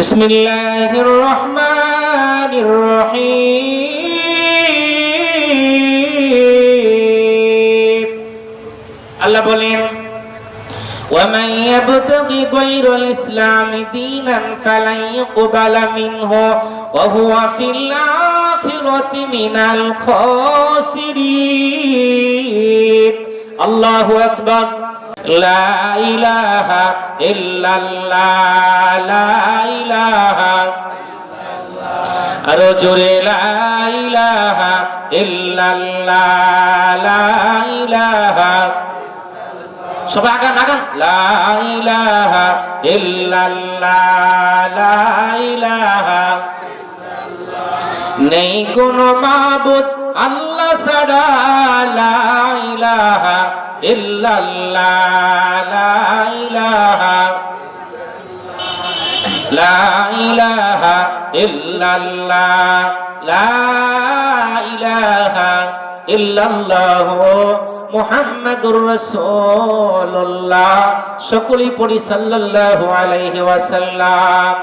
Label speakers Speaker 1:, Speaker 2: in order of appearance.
Speaker 1: বিসমিল্লাহির রহমানির রহিম। আল্লাহ বলেন, ومن يبتغي غير الإسلام دينا فلن يقبل منه وهو في الآخرة من الخاسرين। الله أكبر। لا إله إلا الله لا إله رجل لا إله إلا الله لا إله সবাই আগান আগান লা ইলাহা ইল্লাল্লাহ লা ইলাহা নেই কোনো মাবুদ আল্লাহ ছাড়া লা ইলাহা ইল্লাল্লাহ লা ইলাহা লা ইলাহা ইল্লাল্লাহ লা ইলাহা ইল্লাল্লাহ মুহাম্মাদুর রাসূলুল্লাহ। সকলেই পড়ি সাল্লাল্লাহু আলাইহি ওয়াসাল্লাম।